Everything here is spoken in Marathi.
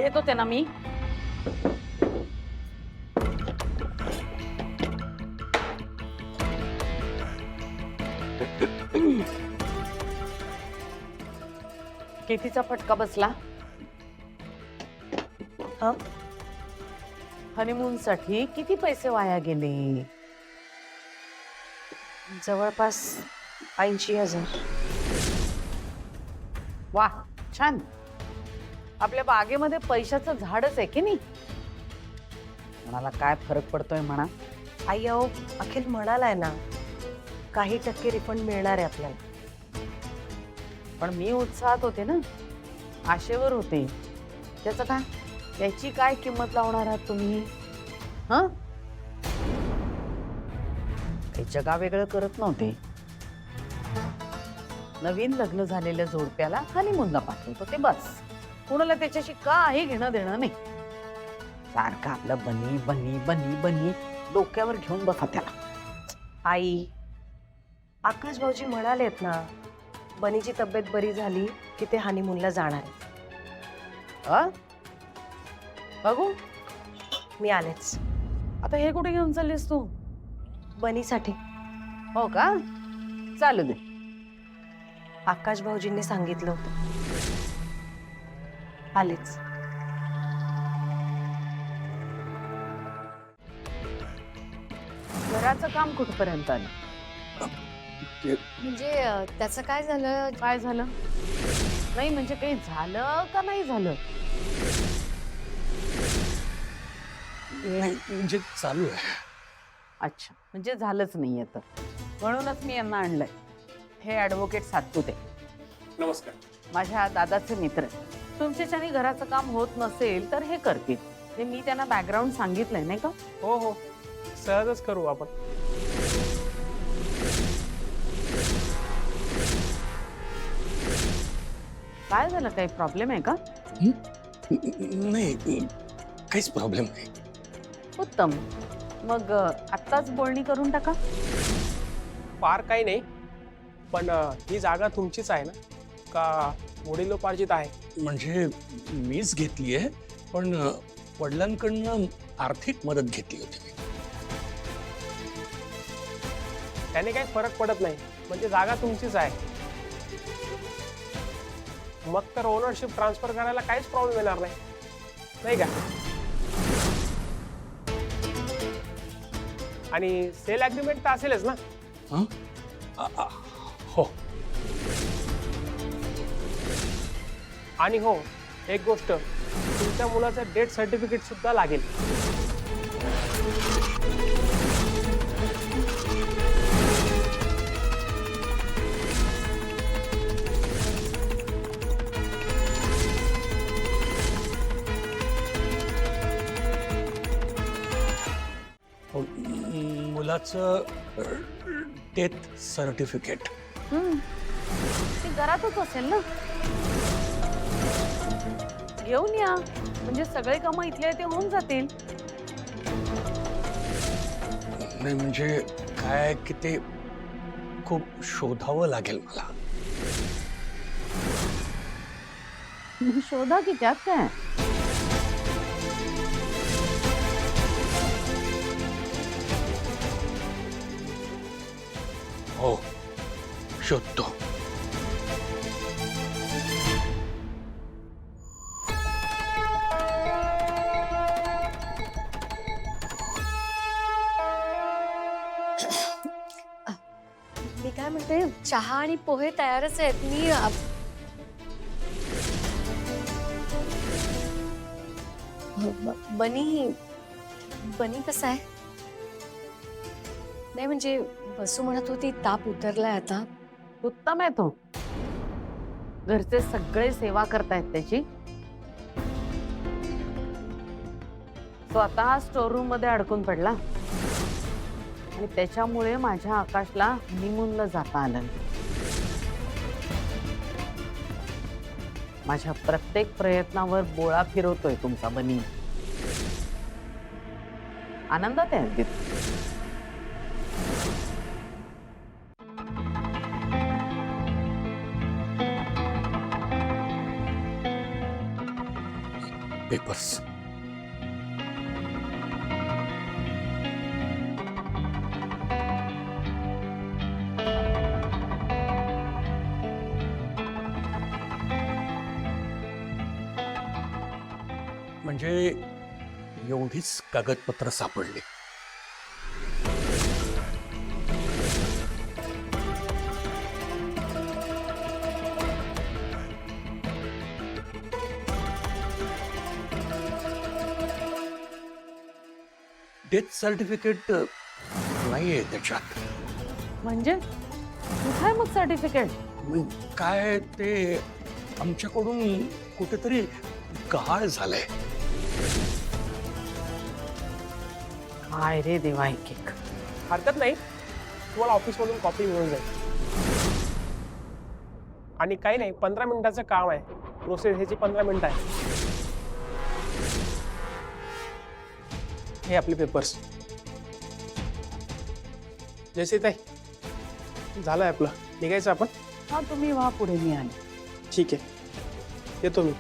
घेत होते ना मी. कितीचा फटका बसला? हनीमून साठी किती पैसे वाया गेले? जवळपास 80,000. वा, छान. आपल्या बागेमध्ये पैशाचं झाडच आहे की नाही? कोणाला काय फरक पडतोय म्हणा. आई अहो, अखिल म्हणालाय ना, काही टक्के रिफंड मिळणार आहे आपल्याला. पण मी उत्साहात होते ना, आशेवर होते. त्याचं काय, त्याची काय किंमत लावणार आहात तुम्ही? हं, काही जगा वेगळं करत नव्हते. नवीन लग्न झालेल्या जोडप्याला हनीमूनला पाठवत होते बस. कोणाला त्याच्याशी काही घेणं देणं नाही. सारखं आपलं बनी बनी बनी बनी डोक्यावर घेऊन बसा त्याला. आई, आकाश भाऊजी म्हणालेत ना, बनीची तब्येत बरी झाली की ते हनीमूनला जाणार आहे. बघू, मी आलेच. आता हे कुठे घेऊन चाललीस तू? बनीसाठी. हो का, चालू दे. आकाश भाऊजींनी सांगितलं होतं. आलेच. घराचं काम कुठपर्यंत आलं? म्हणजे त्याचं काय झालं? काय झालं? नाही म्हणजे काही झालं का नाही झालं? नाही म्हणजे चालू आहे. अच्छा, म्हणजे झालंच नाहीये तर. म्हणूनच मी यांना आणलंय. हे ऍडव्होकेट सातपुते, नमस्कार. माझ्या दादाचे मित्र. तुमच्याच्याने घराचं काम होत नसेल तर हे करतील. हे मी त्यांना बॅकग्राऊंड सांगितलंय नाही का? हो हो, सहजच करू आपण. काय झालं, काही प्रॉब्लेम आहे का? नाही, काहीच प्रॉब्लेम नाही. उत्तम. मग आत्ताच बोलणी करून टाका. फार काही नाही, पण ही जागा तुमचीच आहे ना, का वडिलोपार्जित आहे? म्हणजे मीच घेतली आहे, पण वडिलांकडनं आर्थिक मदत घेतली होती मी. त्याने काही फरक पडत नाही, म्हणजे जागा तुमचीच आहे. मग तर ओनरशिप ट्रान्सफर करायला काहीच प्रॉब्लेम येणार नाही, नाही का? आणि सेल अग्रीमेंट तर असेलच ना? हो. आणि हो, एक गोष्ट, तुमच्या मुलाचं डेथ सर्टिफिकेट सुद्धा लागेल. मुलाचं डेथ सर्टिफिकेट ते घरातच असेल ना, घेऊन या. म्हणजे सगळे कामं इथले ते होऊन जातील. नाही म्हणजे काय की ते खूप शोधावं लागेल मला. शोधा की, त्यात काय. हो, शोधतो. मी काय म्हणते, चहा आणि पोहे तयारच आहेत. मी बनी बनी कसं आहे? नाही म्हणजे बसू म्हणत होती, ताप उतरलाय आता. उत्तम आहे तो. घरचे सगळे सेवा करतायत त्याची. स्वतः स्टोर रूम मध्ये अडकून पडला आणि त्याच्यामुळे माझ्या आकाशला हनीमूनला जाता आलं. माझ्या प्रत्येक प्रयत्नावर बोळा फिरवतोय तुमचा बनी. आनंदात आहे अगदी. पेपर्स. म्हणजे एवढीच कागदपत्र सापडली. डेथ सर्टिफिकेट नाहीये त्याच्यात. म्हणजे कुठं आहे मग सर्टिफिकेट? मग काय ते आमच्याकडून कुठेतरी गहाळ झालंय. काय रे देवा, एक एक. हरकत नाही, तुम्हाला ऑफिसमधून कॉपी मिळून जाईल. आणि काही नाही, 15 मिनिटाचं काम आहे. प्रोसेस ह्याची 15 मिनिटं आहे. हे आपले पेपर्स. जयसीताई, झालंय आपलं. निघायचं आपण. हा, तुम्ही वा पुढे, मी आले. ठीक आहे, येतो मी.